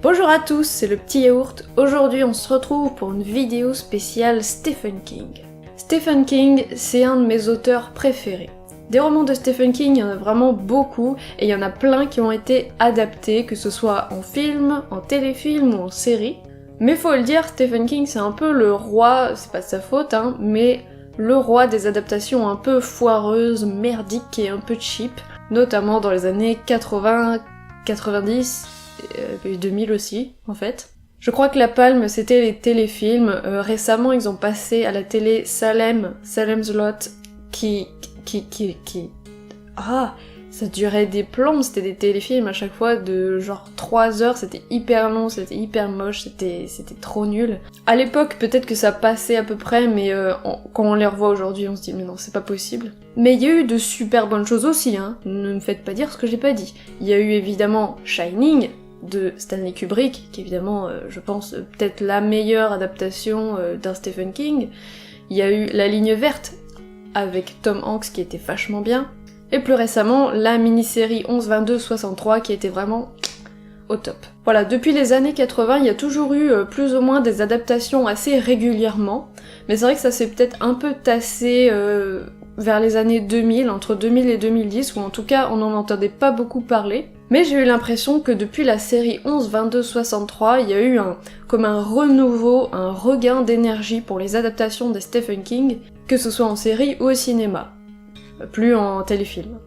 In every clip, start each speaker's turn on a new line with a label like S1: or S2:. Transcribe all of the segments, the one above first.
S1: Bonjour à tous, c'est le petit yaourt. Aujourd'hui on se retrouve pour une vidéo spéciale Stephen King. Stephen King, c'est un de mes auteurs préférés. Des romans de Stephen King, il y en a vraiment beaucoup, et il y en a plein qui ont été adaptés, que ce soit en film, en téléfilm ou en série. Mais faut le dire, Stephen King c'est un peu le roi, c'est pas de sa faute, mais le roi des adaptations un peu foireuses, merdiques et un peu cheap, notamment dans les années 80, 90, 2000 aussi, en fait. Je crois que la palme, c'était les téléfilms. Récemment, ils ont passé à la télé Salem's Lot, Ah, ça durait des plombs, c'était des téléfilms à chaque fois de genre 3 heures, c'était hyper long, c'était hyper moche, c'était trop nul. À l'époque, peut-être que ça passait à peu près, mais quand on les revoit aujourd'hui, on se dit mais non, c'est pas possible. Mais il y a eu de super bonnes choses aussi, ne me faites pas dire ce que j'ai pas dit. Il y a eu évidemment Shining, de Stanley Kubrick, qui est évidemment, je pense, peut-être la meilleure adaptation d'un Stephen King. Il y a eu La Ligne Verte, avec Tom Hanks, qui était vachement bien. Et plus récemment, la mini-série 11-22-63, qui était vraiment au top. Voilà, depuis les années 80, il y a toujours eu plus ou moins des adaptations assez régulièrement, mais c'est vrai que ça s'est peut-être un peu tassé vers les années 2000, entre 2000 et 2010, ou en tout cas on n'en entendait pas beaucoup parler. Mais j'ai eu l'impression que depuis la série 11-22-63, il y a eu comme un renouveau, un regain d'énergie pour les adaptations des Stephen King, que ce soit en série ou au cinéma, plus en téléfilm.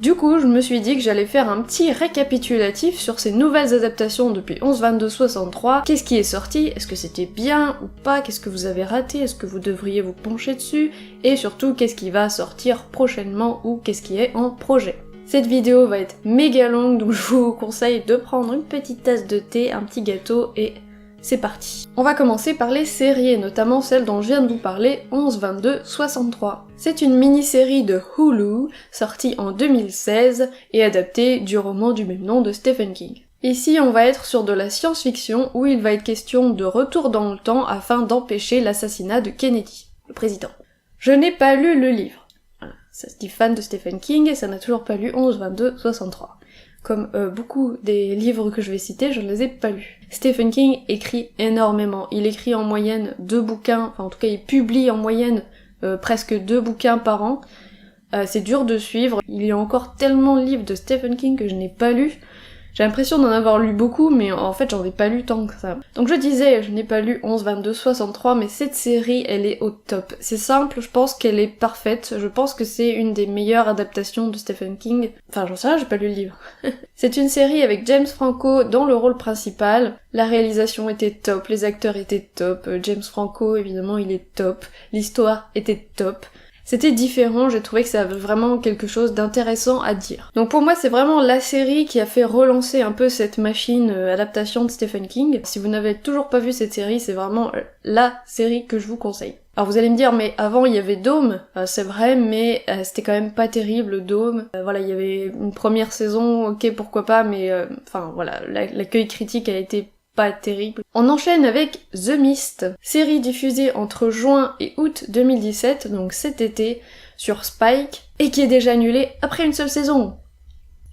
S1: Du coup, je me suis dit que j'allais faire un petit récapitulatif sur ces nouvelles adaptations depuis 11-22-63, qu'est-ce qui est sorti, est-ce que c'était bien ou pas, qu'est-ce que vous avez raté, est-ce que vous devriez vous pencher dessus, et surtout qu'est-ce qui va sortir prochainement ou qu'est-ce qui est en projet. Cette vidéo va être méga longue, donc je vous conseille de prendre une petite tasse de thé, un petit gâteau, et c'est parti. On va commencer par les séries, et notamment celle dont je viens de vous parler, 11-22-63. C'est une mini-série de Hulu, sortie en 2016, et adaptée du roman du même nom de Stephen King. Ici, on va être sur de la science-fiction, où il va être question de retour dans le temps afin d'empêcher l'assassinat de Kennedy, le président. Je n'ai pas lu le livre. Ça se dit fan de Stephen King et ça n'a toujours pas lu 11-22-63. Comme beaucoup des livres que je vais citer, je ne les ai pas lus. Stephen King écrit énormément. Il écrit en moyenne 2 bouquins, enfin en tout cas il publie en moyenne presque 2 bouquins par an. C'est dur de suivre. Il y a encore tellement de livres de Stephen King que je n'ai pas lus. J'ai l'impression d'en avoir lu beaucoup, mais en fait j'en ai pas lu tant que ça. Donc je disais, je n'ai pas lu 11-22-63, mais cette série, elle est au top. C'est simple, je pense qu'elle est parfaite, je pense que c'est une des meilleures adaptations de Stephen King. Enfin j'en sais rien, j'ai pas lu le livre. C'est une série avec James Franco dans le rôle principal, la réalisation était top, les acteurs étaient top, James Franco évidemment il est top, l'histoire était top. C'était différent, j'ai trouvé que ça avait vraiment quelque chose d'intéressant à dire. Donc pour moi c'est vraiment la série qui a fait relancer un peu cette machine adaptation de Stephen King. Si vous n'avez toujours pas vu cette série, c'est vraiment la série que je vous conseille. Alors vous allez me dire, mais avant il y avait Dome, c'est vrai, mais c'était quand même pas terrible Dome. Voilà, il y avait une première saison, ok pourquoi pas, mais enfin voilà, l'accueil critique a été pas terrible. On enchaîne avec The Mist, série diffusée entre juin et août 2017, donc cet été, sur Spike, et qui est déjà annulée après une seule saison.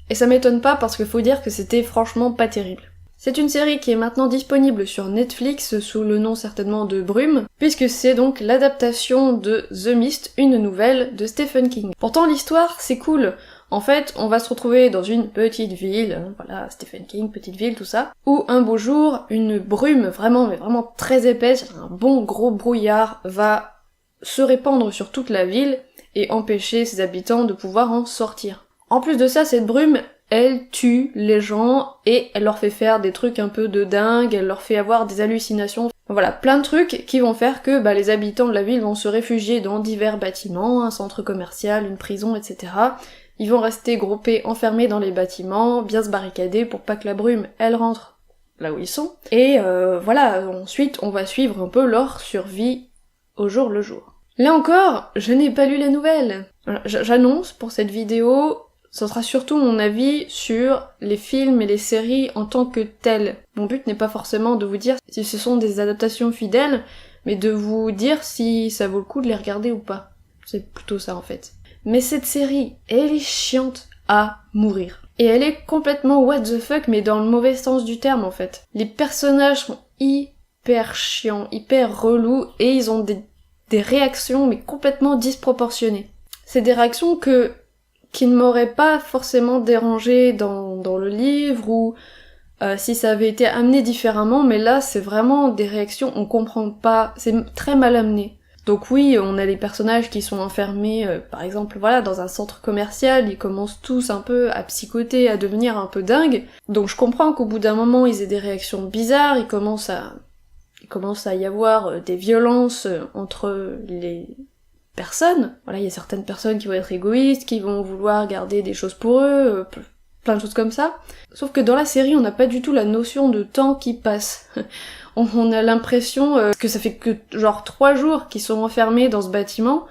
S1: Et ça m'étonne pas parce qu'il faut dire que c'était franchement pas terrible. C'est une série qui est maintenant disponible sur Netflix sous le nom certainement de Brume, puisque c'est donc l'adaptation de The Mist, une nouvelle de Stephen King. Pourtant l'histoire c'est cool. En fait, on va se retrouver dans une petite ville, voilà, Stephen King, petite ville, tout ça, où un beau jour, une brume vraiment, mais vraiment très épaisse, un bon gros brouillard, va se répandre sur toute la ville et empêcher ses habitants de pouvoir en sortir. En plus de ça, cette brume, elle tue les gens et elle leur fait faire des trucs un peu de dingue, elle leur fait avoir des hallucinations. Voilà, plein de trucs qui vont faire que les habitants de la ville vont se réfugier dans divers bâtiments, un centre commercial, une prison, etc. Ils vont rester groupés, enfermés dans les bâtiments, bien se barricader pour pas que la brume, elle rentre là où ils sont. Et voilà, ensuite on va suivre un peu leur survie au jour le jour. Là encore, je n'ai pas lu les nouvelles. J'annonce pour cette vidéo, ce sera surtout mon avis sur les films et les séries en tant que tels. Mon but n'est pas forcément de vous dire si ce sont des adaptations fidèles, mais de vous dire si ça vaut le coup de les regarder ou pas. C'est plutôt ça en fait. Mais cette série, elle est chiante à mourir. et elle est complètement what the fuck, mais dans le mauvais sens du terme en fait. Les personnages sont hyper chiants, hyper relous, et ils ont des réactions mais complètement disproportionnées. C'est des réactions qui ne m'auraient pas forcément dérangé dans le livre, ou si ça avait été amené différemment, mais là c'est vraiment des réactions, on comprend pas, c'est très mal amené. Donc oui, on a les personnages qui sont enfermés, par exemple, voilà, dans un centre commercial, ils commencent tous un peu à psychoter, à devenir un peu dingues. Donc je comprends qu'au bout d'un moment, ils aient des réactions bizarres, il commence à y avoir des violences entre les personnes. Voilà, il y a certaines personnes qui vont être égoïstes, qui vont vouloir garder des choses pour eux, plein de choses comme ça. Sauf que dans la série, on n'a pas du tout la notion de temps qui passe. On a l'impression que ça fait que genre 3 jours qu'ils sont enfermés dans ce bâtiment,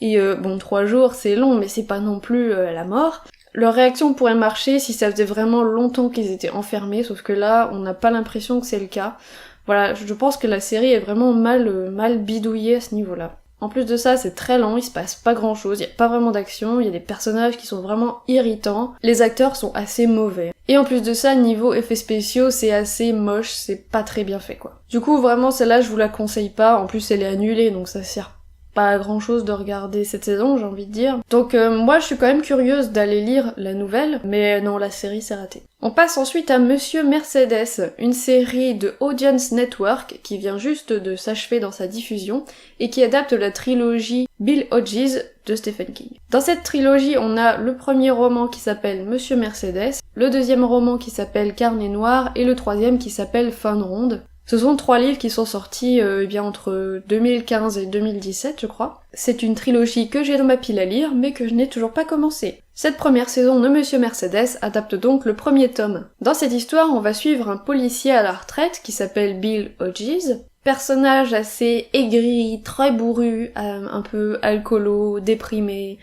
S1: et bon 3 jours c'est long mais c'est pas non plus la mort. Leur réaction pourrait marcher si ça faisait vraiment longtemps qu'ils étaient enfermés, sauf que là on n'a pas l'impression que c'est le cas. Voilà, je pense que la série est vraiment mal bidouillée à ce niveau-là. En plus de ça, c'est très lent, il se passe pas grand chose, il y a pas vraiment d'action, il y a des personnages qui sont vraiment irritants, les acteurs sont assez mauvais. Et en plus de ça, niveau effets spéciaux, c'est assez moche, c'est pas très bien fait quoi. Du coup, vraiment, celle-là, je vous la conseille pas, en plus elle est annulée, donc ça sert pas à grand chose de regarder cette saison, j'ai envie de dire. Donc moi, je suis quand même curieuse d'aller lire la nouvelle, mais non, la série, c'est raté. On passe ensuite à Monsieur Mercedes, une série de Audience Network qui vient juste de s'achever dans sa diffusion et qui adapte la trilogie Bill Hodges de Stephen King. Dans cette trilogie, on a le premier roman qui s'appelle Monsieur Mercedes, le deuxième roman qui s'appelle Carnet Noir et le troisième qui s'appelle Fin de Ronde. Ce sont 3 livres qui sont sortis bien entre 2015 et 2017, je crois. C'est une trilogie que j'ai dans ma pile à lire, mais que je n'ai toujours pas commencé. Cette première saison de Monsieur Mercedes adapte donc le premier tome. Dans cette histoire, on va suivre un policier à la retraite qui s'appelle Bill Hodges, personnage assez aigri, très bourru, un peu alcoolo, déprimé,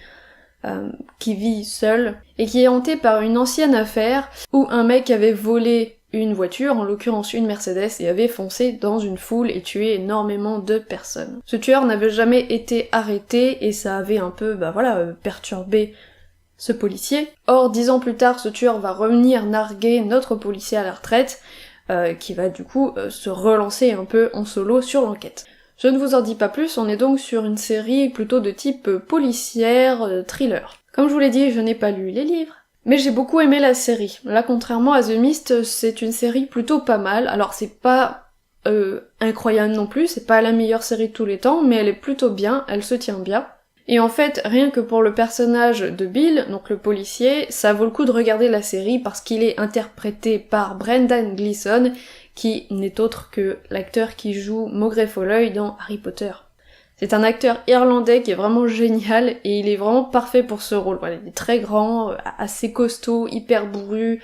S1: qui vit seul, et qui est hanté par une ancienne affaire où un mec avait volé une voiture, en l'occurrence une Mercedes, et avait foncé dans une foule et tué énormément de personnes. Ce tueur n'avait jamais été arrêté et ça avait un peu, perturbé ce policier. Or, 10 ans plus tard, ce tueur va revenir narguer notre policier à la retraite, qui va du coup se relancer un peu en solo sur l'enquête. Je ne vous en dis pas plus, on est donc sur une série plutôt de type policière, thriller. Comme je vous l'ai dit, je n'ai pas lu les livres, mais j'ai beaucoup aimé la série. Là, contrairement à The Mist, c'est une série plutôt pas mal. Alors c'est pas incroyable non plus, c'est pas la meilleure série de tous les temps, mais elle est plutôt bien, elle se tient bien. Et en fait, rien que pour le personnage de Bill, donc le policier, ça vaut le coup de regarder la série parce qu'il est interprété par Brendan Gleeson, qui n'est autre que l'acteur qui joue Maugrey Folleuil dans Harry Potter. C'est un acteur irlandais qui est vraiment génial et il est vraiment parfait pour ce rôle. Voilà, il est très grand, assez costaud, hyper bourru,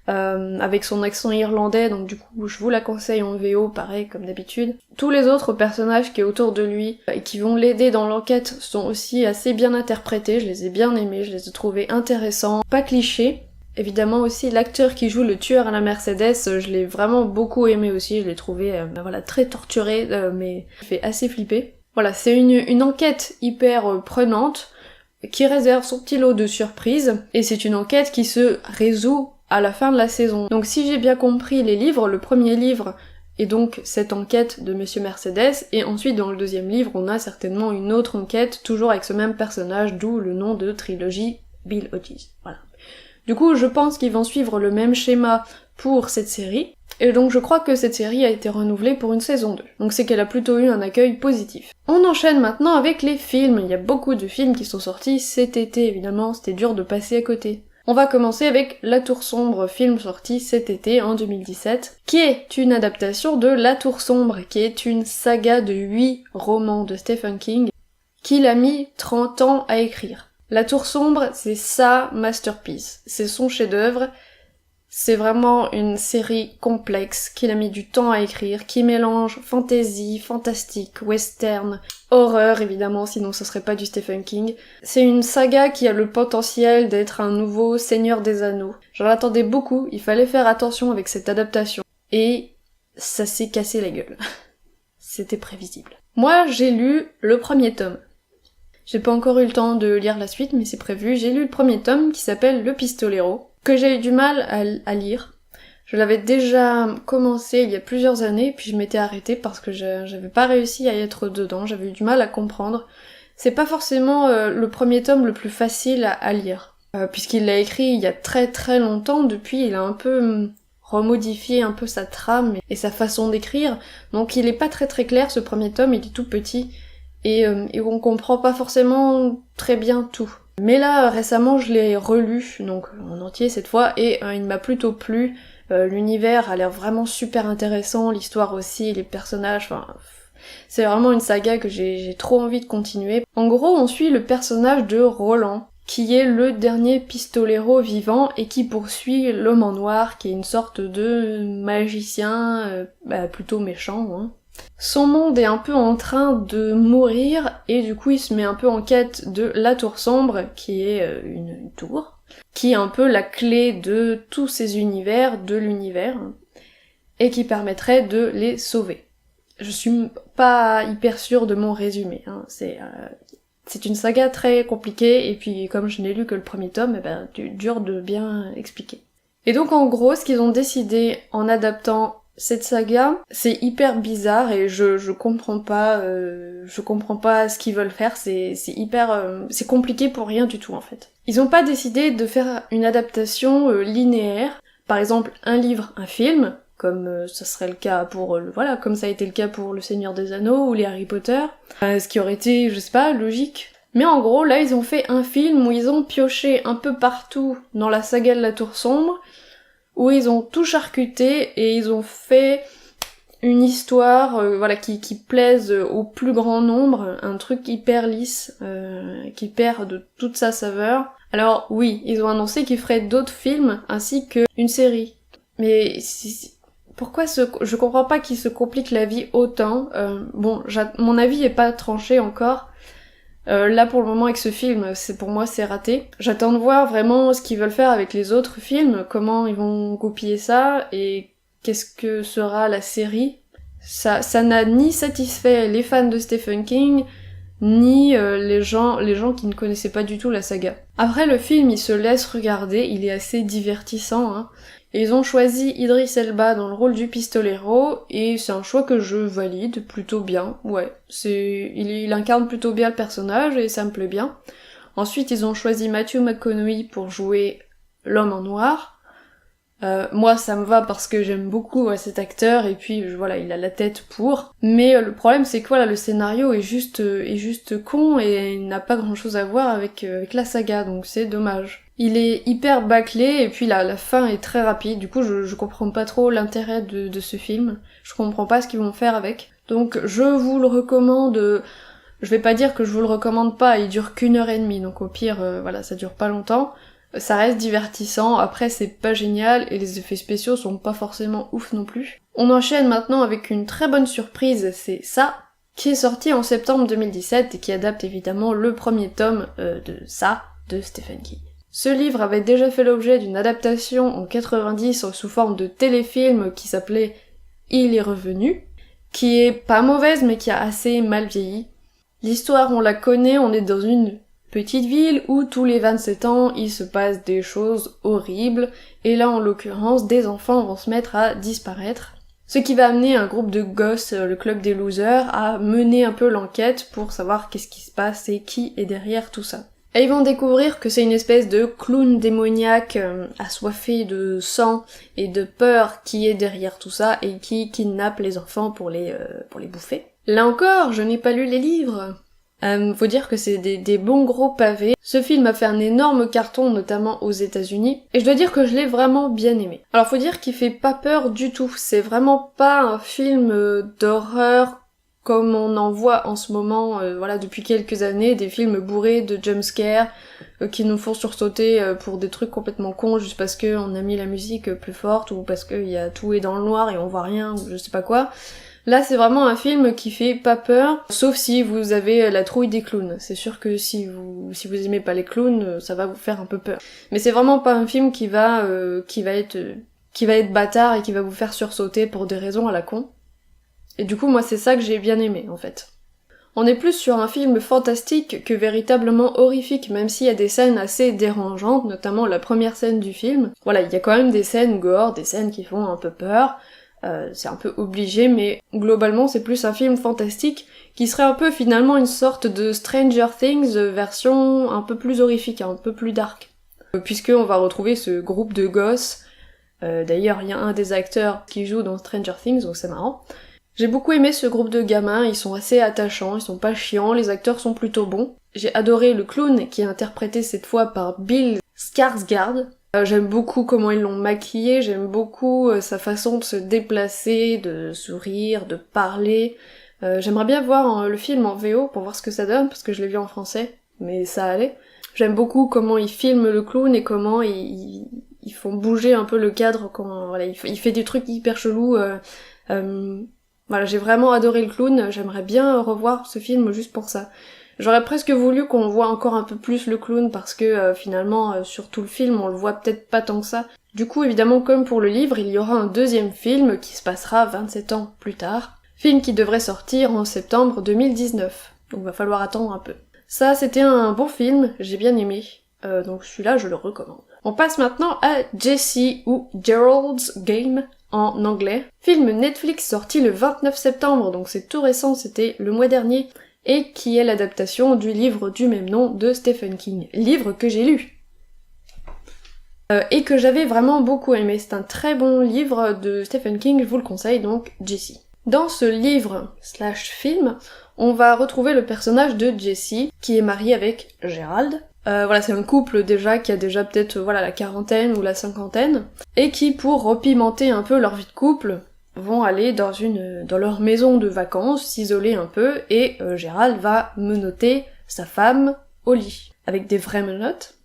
S1: avec son accent irlandais, donc du coup je vous la conseille en VO, pareil comme d'habitude. Tous les autres personnages qui est autour de lui et qui vont l'aider dans l'enquête sont aussi assez bien interprétés, je les ai bien aimés, je les ai trouvés intéressants, pas clichés. Évidemment aussi l'acteur qui joue le tueur à la Mercedes, je l'ai vraiment beaucoup aimé aussi, je l'ai trouvé très torturé, mais il fait assez flipper. Voilà, c'est une enquête hyper prenante, qui réserve son petit lot de surprises, et c'est une enquête qui se résout à la fin de la saison. Donc si j'ai bien compris les livres, le premier livre est donc cette enquête de Monsieur Mercedes, et ensuite dans le deuxième livre, on a certainement une autre enquête, toujours avec ce même personnage, d'où le nom de trilogie Bill Hodges. Voilà. Du coup, je pense qu'ils vont suivre le même schéma pour cette série, et donc je crois que cette série a été renouvelée pour une saison 2. Donc c'est qu'elle a plutôt eu un accueil positif. On enchaîne maintenant avec les films. Il y a beaucoup de films qui sont sortis cet été, évidemment, c'était dur de passer à côté. On va commencer avec La Tour Sombre, film sorti cet été, en 2017, qui est une adaptation de La Tour Sombre, qui est une saga de 8 romans de Stephen King, qu'il a mis 30 ans à écrire. La Tour Sombre, c'est sa masterpiece, c'est son chef-d'œuvre. C'est vraiment une série complexe qu'il a mis du temps à écrire, qui mélange fantasy, fantastique, western, horreur évidemment, sinon ce serait pas du Stephen King. C'est une saga qui a le potentiel d'être un nouveau Seigneur des Anneaux. J'en attendais beaucoup, il fallait faire attention avec cette adaptation. Et ça s'est cassé la gueule. C'était prévisible. Moi, j'ai lu le premier tome. J'ai pas encore eu le temps de lire la suite, mais c'est prévu. J'ai lu le premier tome qui s'appelle Le Pistolero. que j'ai eu du mal à lire. Je l'avais déjà commencé il y a plusieurs années, puis je m'étais arrêtée parce que j'avais pas réussi à y être dedans, j'avais eu du mal à comprendre. C'est pas forcément le premier tome le plus facile à lire, puisqu'il l'a écrit il y a très très longtemps, depuis il a un peu remodifié un peu sa trame et sa façon d'écrire, donc il est pas très très clair ce premier tome, il est tout petit, et on comprend pas forcément très bien tout. Mais là, récemment, je l'ai relu, donc en entier cette fois, et il m'a plutôt plu. L'univers a l'air vraiment super intéressant, l'histoire aussi, les personnages, enfin... C'est vraiment une saga que j'ai trop envie de continuer. En gros, on suit le personnage de Roland, qui est le dernier pistolero vivant et qui poursuit l'homme en noir, qui est une sorte de magicien, plutôt méchant, hein. Son monde est un peu en train de mourir, et du coup il se met un peu en quête de la tour sombre, qui est une tour, qui est un peu la clé de tous ces univers, de l'univers, et qui permettrait de les sauver. Je suis pas hyper sûre de mon résumé, hein. C'est une saga très compliquée, et puis comme je n'ai lu que le premier tome, dur de bien expliquer. Et donc en gros, ce qu'ils ont décidé en adaptant cette saga, c'est hyper bizarre et je comprends pas ce qu'ils veulent faire, c'est compliqué pour rien du tout en fait. Ils ont pas décidé de faire une adaptation linéaire, par exemple un livre, un film, comme ça serait le cas pour comme ça a été le cas pour Le Seigneur des Anneaux ou les Harry Potter, ce qui aurait été, je sais pas, logique. Mais en gros, là ils ont fait un film où ils ont pioché un peu partout dans la saga de la Tour Sombre, où ils ont tout charcuté et ils ont fait une histoire qui plaise au plus grand nombre, un truc hyper lisse, qui perd de toute sa saveur. Alors oui, ils ont annoncé qu'ils feraient d'autres films ainsi qu'une série. Mais pourquoi je comprends pas qu'ils se compliquent la vie autant. Mon avis est pas tranché encore. Là pour le moment avec ce film, pour moi c'est raté. J'attends de voir vraiment ce qu'ils veulent faire avec les autres films, comment ils vont copier ça et qu'est-ce que sera la série. Ça n'a ni satisfait les fans de Stephen King, ni les gens qui ne connaissaient pas du tout la saga. Après le film il se laisse regarder, il est assez divertissant, hein. Et ils ont choisi Idris Elba dans le rôle du pistolero, et c'est un choix que je valide plutôt bien, ouais. Il incarne plutôt bien le personnage, et ça me plaît bien. Ensuite, ils ont choisi Matthew McConaughey pour jouer l'homme en noir. Moi, ça me va parce que j'aime beaucoup cet acteur, et puis il a la tête pour. Mais le problème, c'est que le scénario est juste con, et il n'a pas grand-chose à voir avec la saga, donc c'est dommage. Il est hyper bâclé, et puis la fin est très rapide, du coup je comprends pas trop l'intérêt de ce film, je comprends pas ce qu'ils vont faire avec. Donc je vous le recommande, je vais pas dire que je vous le recommande pas, il dure qu'1h30, donc au pire, ça dure pas longtemps, ça reste divertissant, après c'est pas génial, et les effets spéciaux sont pas forcément ouf non plus. On enchaîne maintenant avec une très bonne surprise, c'est ça, qui est sorti en septembre 2017, et qui adapte évidemment le premier tome de ça, de Stephen King. Ce livre avait déjà fait l'objet d'une adaptation en 90 sous forme de téléfilm qui s'appelait Il est revenu, qui est pas mauvaise mais qui a assez mal vieilli. L'histoire on la connaît, on est dans une petite ville où tous les 27 ans il se passe des choses horribles, et là en l'occurrence des enfants vont se mettre à disparaître. Ce qui va amener un groupe de gosses, le club des losers, à mener un peu l'enquête pour savoir qu'est-ce qui se passe et qui est derrière tout ça. Et ils vont découvrir que c'est une espèce de clown démoniaque assoiffé de sang et de peur qui est derrière tout ça et qui kidnappe les enfants pour les bouffer. Là encore, je n'ai pas lu les livres. Faut dire que c'est des bons gros pavés. Ce film a fait un énorme carton, notamment aux États-Unis, et je dois dire que je l'ai vraiment bien aimé. Alors faut dire qu'il fait pas peur du tout, c'est vraiment pas un film d'horreur comme on en voit en ce moment, depuis quelques années, des films bourrés de jumpscares qui nous font sursauter pour des trucs complètement cons juste parce que on a mis la musique plus forte ou parce que tout est dans le noir et on voit rien ou je sais pas quoi. Là, c'est vraiment un film qui fait pas peur, sauf si vous avez la trouille des clowns. C'est sûr que si vous aimez pas les clowns, ça va vous faire un peu peur. Mais c'est vraiment pas un film qui va être bâtard et qui va vous faire sursauter pour des raisons à la con. Et du coup, moi, c'est ça que j'ai bien aimé, en fait. On est plus sur un film fantastique que véritablement horrifique, même s'il y a des scènes assez dérangeantes, notamment la première scène du film. Voilà, il y a quand même des scènes gore, des scènes qui font un peu peur, c'est un peu obligé, mais globalement c'est plus un film fantastique qui serait un peu finalement une sorte de Stranger Things version un peu plus horrifique, un peu plus dark. Puisqu'on va retrouver ce groupe de gosses, d'ailleurs il y a un des acteurs qui joue dans Stranger Things, donc c'est marrant. J'ai beaucoup aimé ce groupe de gamins, ils sont assez attachants, ils sont pas chiants, les acteurs sont plutôt bons. J'ai adoré le clown qui est interprété cette fois par Bill Skarsgård. J'aime beaucoup comment ils l'ont maquillé, j'aime beaucoup sa façon de se déplacer, de sourire, de parler. J'aimerais bien voir le film en VO pour voir ce que ça donne, parce que je l'ai vu en français, mais ça allait. J'aime beaucoup comment ils filment le clown et comment ils font bouger un peu le cadre quand voilà, il fait des trucs hyper chelous. Voilà, j'ai vraiment adoré le clown, j'aimerais bien revoir ce film juste pour ça. J'aurais presque voulu qu'on voit encore un peu plus le clown parce que finalement sur tout le film on le voit peut-être pas tant que ça. Du coup évidemment comme pour le livre il y aura un deuxième film qui se passera 27 ans plus tard. Film qui devrait sortir en septembre 2019. Donc va falloir attendre un peu. Ça c'était un bon film, j'ai bien aimé. Donc celui-là je le recommande. On passe maintenant à Jessie ou Gerald's Game en anglais. Film Netflix sorti le 29 septembre, donc c'est tout récent, c'était le mois dernier, et qui est l'adaptation du livre du même nom de Stephen King. Livre que j'ai lu. Et que j'avais vraiment beaucoup aimé. C'est un très bon livre de Stephen King, je vous le conseille, donc Jessie. Dans ce livre/film, on va retrouver le personnage de Jessie, qui est mariée avec Gerald. Voilà, c'est un couple déjà qui a déjà peut-être la quarantaine ou la cinquantaine, et qui, pour repimenter un peu leur vie de couple, vont aller dans leur maison de vacances, s'isoler un peu, et Gérald va menotter sa femme au lit. Avec des vraies menottes,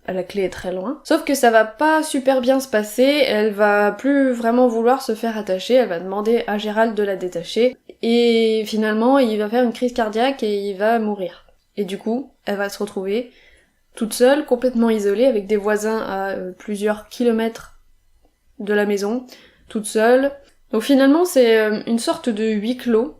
S1: la clé est très loin. Sauf que ça va pas super bien se passer, elle va plus vraiment vouloir se faire attacher, elle va demander à Gérald de la détacher, et finalement il va faire une crise cardiaque et il va mourir. Et du coup, elle va se retrouver toute seule, complètement isolée, avec des voisins à plusieurs kilomètres de la maison, toute seule. Donc finalement c'est une sorte de huis clos,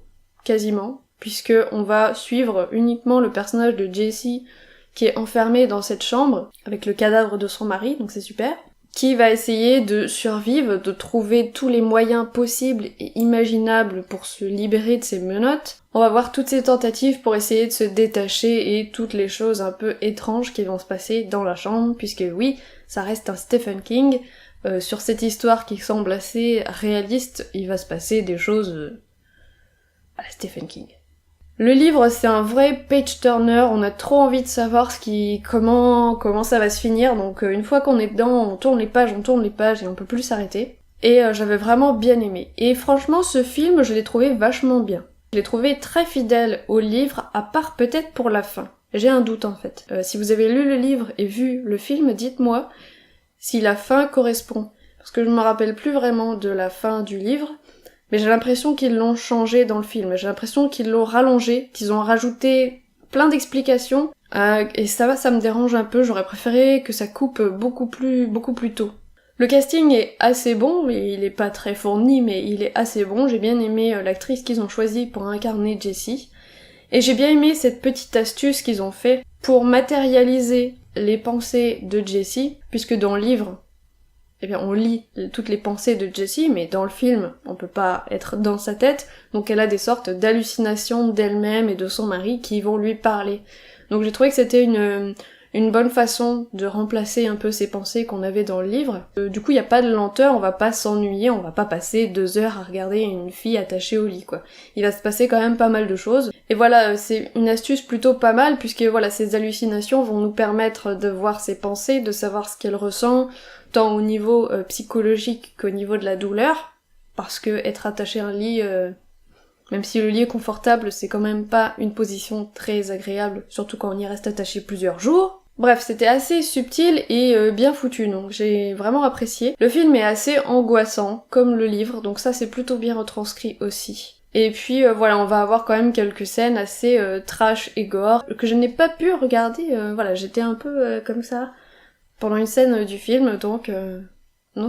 S1: quasiment, puisque on va suivre uniquement le personnage de Jessie qui est enfermé dans cette chambre, avec le cadavre de son mari, donc c'est super, qui va essayer de survivre, de trouver tous les moyens possibles et imaginables pour se libérer de ses menottes. On va voir toutes ces tentatives pour essayer de se détacher et toutes les choses un peu étranges qui vont se passer dans la chambre, puisque oui, ça reste un Stephen King. Sur cette histoire qui semble assez réaliste, il va se passer des choses à la Stephen King. Le livre, c'est un vrai page-turner, on a trop envie de savoir comment ça va se finir, donc une fois qu'on est dedans, on tourne les pages et on peut plus s'arrêter. Et j'avais vraiment bien aimé. Et franchement, ce film, je l'ai trouvé vachement bien. Je l'ai trouvé très fidèle au livre, à part peut-être pour la fin. J'ai un doute en fait. Si vous avez lu le livre et vu le film, dites-moi si la fin correspond. Parce que je me rappelle plus vraiment de la fin du livre, mais j'ai l'impression qu'ils l'ont changé dans le film. J'ai l'impression qu'ils l'ont rallongé, qu'ils ont rajouté plein d'explications, et ça me dérange un peu, j'aurais préféré que ça coupe beaucoup plus tôt. Le casting est assez bon, mais il est pas très fourni, mais il est assez bon. J'ai bien aimé l'actrice qu'ils ont choisie pour incarner Jessie. Et j'ai bien aimé cette petite astuce qu'ils ont fait pour matérialiser les pensées de Jessie, puisque dans le livre, eh bien, on lit toutes les pensées de Jessie, mais dans le film, on peut pas être dans sa tête, donc elle a des sortes d'hallucinations d'elle-même et de son mari qui vont lui parler. Donc j'ai trouvé que c'était une bonne façon de remplacer un peu ces pensées qu'on avait dans le livre. Du coup, il y a pas de lenteur, on va pas s'ennuyer, on va pas passer 2 heures à regarder une fille attachée au lit, quoi. Il va se passer quand même pas mal de choses. Et voilà, c'est une astuce plutôt pas mal, puisque voilà, ces hallucinations vont nous permettre de voir ses pensées, de savoir ce qu'elle ressent, tant au niveau psychologique qu'au niveau de la douleur, parce que être attaché à un lit, même si le lit est confortable, c'est quand même pas une position très agréable, surtout quand on y reste attaché plusieurs jours. Bref, c'était assez subtil et bien foutu, donc j'ai vraiment apprécié. Le film est assez angoissant, comme le livre, donc ça c'est plutôt bien retranscrit aussi. Et puis voilà, on va avoir quand même quelques scènes assez trash et gore, que je n'ai pas pu regarder, voilà, j'étais un peu comme ça pendant une scène du film, donc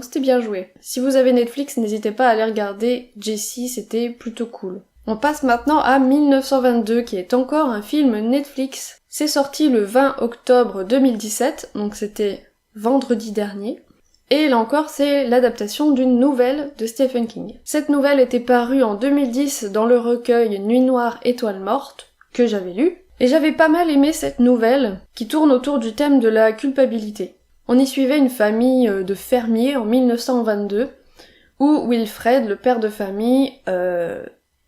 S1: c'était bien joué. Si vous avez Netflix, n'hésitez pas à aller regarder Jessie, c'était plutôt cool. On passe maintenant à 1922, qui est encore un film Netflix. C'est sorti le 20 octobre 2017, donc c'était vendredi dernier. Et là encore, c'est l'adaptation d'une nouvelle de Stephen King. Cette nouvelle était parue en 2010 dans le recueil Nuit noire, étoile morte, que j'avais lu. Et j'avais pas mal aimé cette nouvelle, qui tourne autour du thème de la culpabilité. On y suivait une famille de fermiers en 1922, où Wilfred, le père de famille,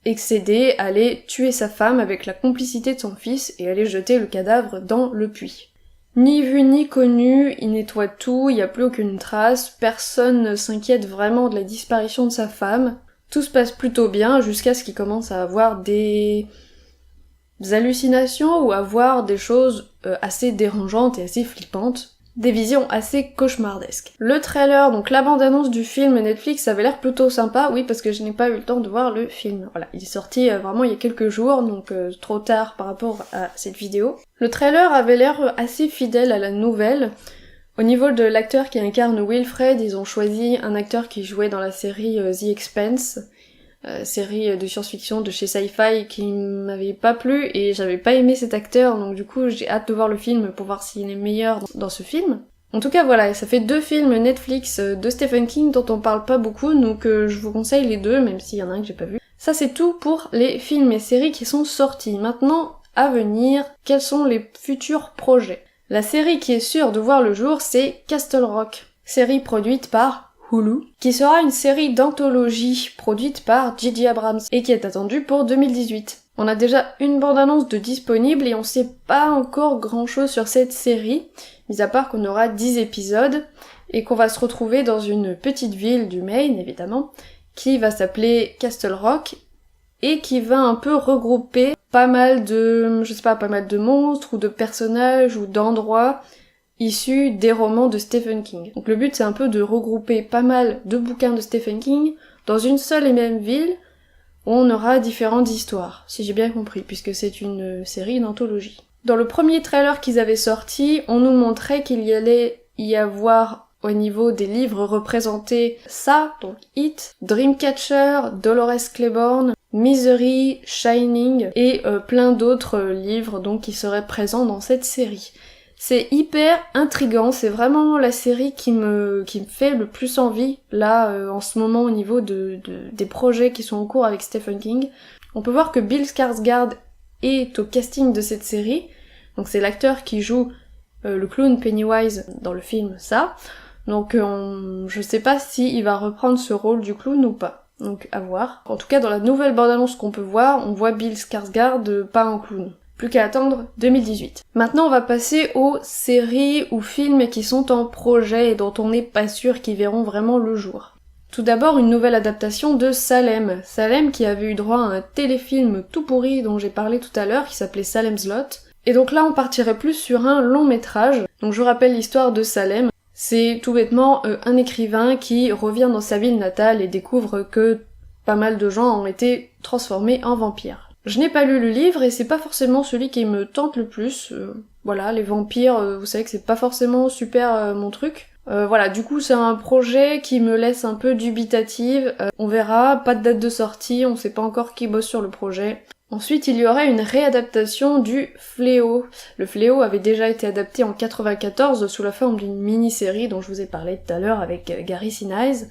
S1: excédé, allait tuer sa femme avec la complicité de son fils et allait jeter le cadavre dans le puits. Ni vu ni connu, il nettoie tout, il n'y a plus aucune trace, personne ne s'inquiète vraiment de la disparition de sa femme. Tout se passe plutôt bien jusqu'à ce qu'il commence à avoir des hallucinations ou à voir des choses assez dérangeantes et assez flippantes. Des visions assez cauchemardesques. Le trailer, donc la bande-annonce du film Netflix, avait l'air plutôt sympa, oui, parce que je n'ai pas eu le temps de voir le film. Voilà, il est sorti vraiment il y a quelques jours, donc trop tard par rapport à cette vidéo. Le trailer avait l'air assez fidèle à la nouvelle. Au niveau de l'acteur qui incarne Wilfred, ils ont choisi un acteur qui jouait dans la série The Expanse, série de science-fiction de chez Sci-Fi qui m'avait pas plu et j'avais pas aimé cet acteur, donc du coup j'ai hâte de voir le film pour voir s'il est meilleur dans ce film. En tout cas voilà, ça fait 2 films Netflix de Stephen King dont on parle pas beaucoup, donc je vous conseille les 2, même s'il y en a un que j'ai pas vu. Ça c'est tout pour les films et séries qui sont sortis. Maintenant, à venir, quels sont les futurs projets? La série qui est sûre de voir le jour, c'est Castle Rock, série produite par Hulu, qui sera une série d'anthologie produite par J.J. Abrams et qui est attendue pour 2018. On a déjà une bande-annonce de disponible et on sait pas encore grand chose sur cette série, mis à part qu'on aura 10 épisodes et qu'on va se retrouver dans une petite ville du Maine, évidemment, qui va s'appeler Castle Rock et qui va un peu regrouper pas mal de monstres ou de personnages ou d'endroits issus des romans de Stephen King. Donc le but c'est un peu de regrouper pas mal de bouquins de Stephen King dans une seule et même ville où on aura différentes histoires, si j'ai bien compris, puisque c'est une série d'anthologie. Dans le premier trailer qu'ils avaient sorti, on nous montrait qu'il y allait y avoir au niveau des livres représentés ça, donc It, Dreamcatcher, Dolores Claiborne, Misery, Shining et plein d'autres livres donc qui seraient présents dans cette série. C'est hyper intriguant, c'est vraiment la série qui me fait le plus envie, là, en ce moment, au niveau des projets qui sont en cours avec Stephen King. On peut voir que Bill Skarsgård est au casting de cette série, donc c'est l'acteur qui joue le clown Pennywise dans le film ça, donc je sais pas si il va reprendre ce rôle du clown ou pas, donc à voir. En tout cas, dans la nouvelle bande-annonce qu'on peut voir, on voit Bill Skarsgård pas en clown. Plus qu'à attendre 2018. Maintenant, on va passer aux séries ou films qui sont en projet et dont on n'est pas sûr qu'ils verront vraiment le jour. Tout d'abord, une nouvelle adaptation de Salem. Salem qui avait eu droit à un téléfilm tout pourri dont j'ai parlé tout à l'heure, qui s'appelait Salem's Lot. Et donc là, on partirait plus sur un long métrage. Donc je vous rappelle l'histoire de Salem. C'est tout bêtement un écrivain qui revient dans sa ville natale et découvre que pas mal de gens ont été transformés en vampires. Je n'ai pas lu le livre et c'est pas forcément celui qui me tente le plus. Voilà, les vampires, vous savez que c'est pas forcément super mon truc. Voilà, du coup c'est un projet qui me laisse un peu dubitative. On verra, pas de date de sortie, on sait pas encore qui bosse sur le projet. Ensuite, il y aurait une réadaptation du Fléau. Le Fléau avait déjà été adapté en 94 sous la forme d'une mini-série dont je vous ai parlé tout à l'heure avec Gary Sinise.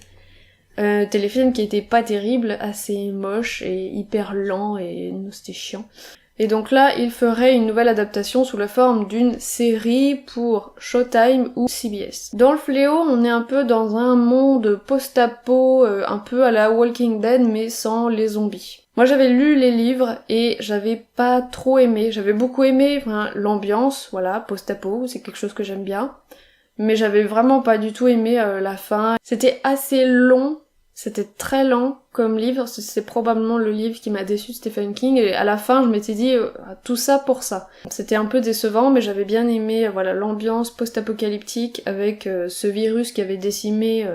S1: Téléfilm qui était pas terrible, assez moche et hyper lent et c'était chiant. Et donc là, il ferait une nouvelle adaptation sous la forme d'une série pour Showtime ou CBS. Dans le Fléau, on est un peu dans un monde post-apo, un peu à la Walking Dead mais sans les zombies. Moi j'avais lu les livres et j'avais pas trop aimé, j'avais beaucoup aimé l'ambiance, voilà, post-apo, c'est quelque chose que j'aime bien. Mais j'avais vraiment pas du tout aimé la fin. C'était assez long. C'était très lent comme livre, c'est probablement le livre qui m'a déçu de Stephen King, et à la fin je m'étais dit tout ça pour ça. C'était un peu décevant, mais j'avais bien aimé l'ambiance post-apocalyptique avec ce virus qui avait décimé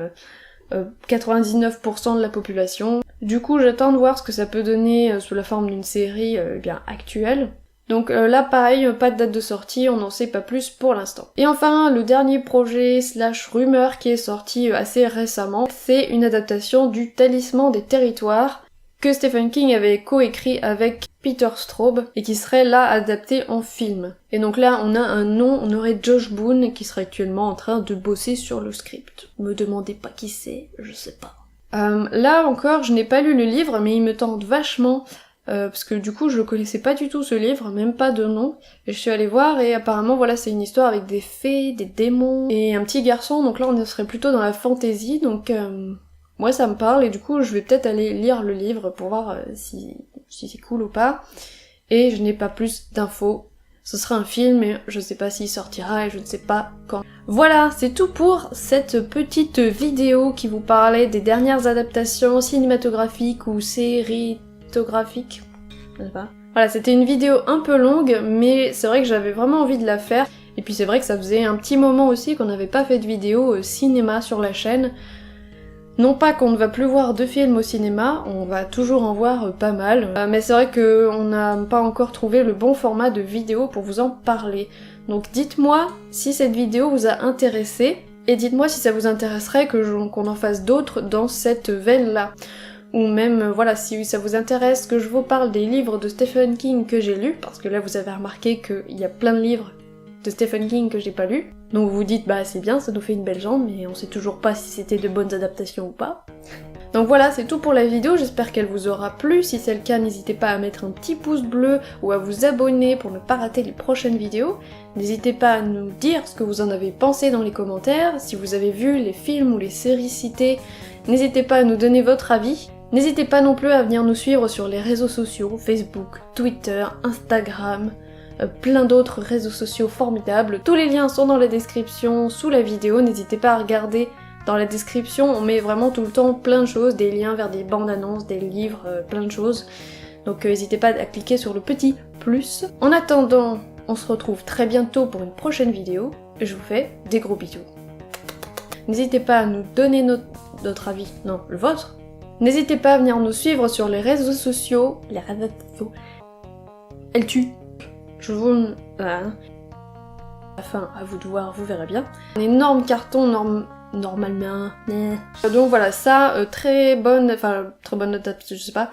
S1: 99% de la population. Du coup j'attends de voir ce que ça peut donner sous la forme d'une série bien actuelle. Donc là pareil, pas de date de sortie, on n'en sait pas plus pour l'instant. Et enfin, le dernier projet / rumeur qui est sorti assez récemment, c'est une adaptation du Talisman des territoires, que Stephen King avait coécrit avec Peter Straub et qui serait là adapté en film. Et donc là on a un nom, on aurait Josh Boone qui serait actuellement en train de bosser sur le script. Me demandez pas qui c'est, je sais pas. Là encore je n'ai pas lu le livre mais il me tente vachement parce que du coup je connaissais pas du tout ce livre, même pas de nom, et je suis allée voir et apparemment voilà c'est une histoire avec des fées, des démons et un petit garçon, donc là on serait plutôt dans la fantasy, donc moi ça me parle et du coup je vais peut-être aller lire le livre pour voir si c'est cool ou pas. Et je n'ai pas plus d'infos. Ce sera un film mais je sais pas s'il sortira et je ne sais pas quand. Voilà, c'est tout pour cette petite vidéo qui vous parlait des dernières adaptations cinématographiques ou sérietographiques. Je sais pas. Voilà, c'était une vidéo un peu longue mais c'est vrai que j'avais vraiment envie de la faire. Et puis c'est vrai que ça faisait un petit moment aussi qu'on n'avait pas fait de vidéo cinéma sur la chaîne. Non pas qu'on ne va plus voir de films au cinéma, on va toujours en voir pas mal, mais c'est vrai qu'on n'a pas encore trouvé le bon format de vidéo pour vous en parler. Donc dites-moi si cette vidéo vous a intéressé, et dites-moi si ça vous intéresserait qu'on en fasse d'autres dans cette veine-là. Ou même, voilà, si ça vous intéresse que je vous parle des livres de Stephen King que j'ai lus, parce que là vous avez remarqué qu'il y a plein de livres de Stephen King que j'ai pas lus. Donc vous vous dites bah c'est bien, ça nous fait une belle jambe, mais on sait toujours pas si c'était de bonnes adaptations ou pas. Donc voilà, c'est tout pour la vidéo, j'espère qu'elle vous aura plu. Si c'est le cas, n'hésitez pas à mettre un petit pouce bleu ou à vous abonner pour ne pas rater les prochaines vidéos. N'hésitez pas à nous dire ce que vous en avez pensé dans les commentaires. Si vous avez vu les films ou les séries citées, n'hésitez pas à nous donner votre avis. N'hésitez pas non plus à venir nous suivre sur les réseaux sociaux, Facebook, Twitter, Instagram, plein d'autres réseaux sociaux formidables. Tous les liens sont dans la description sous la vidéo, n'hésitez pas à regarder dans la description, on met vraiment tout le temps plein de choses, des liens vers des bandes annonces, des livres, plein de choses. Donc n'hésitez pas à cliquer sur le petit plus. En attendant, on se retrouve très bientôt pour une prochaine vidéo, je vous fais des gros bisous. N'hésitez pas à nous donner notre avis, non, le vôtre. N'hésitez pas à venir nous suivre sur les réseaux sociaux, Elle tue. Je vous... Enfin, à vous de voir, vous verrez bien. Un énorme carton, normalement... Donc voilà, ça, très bonne note, je sais pas,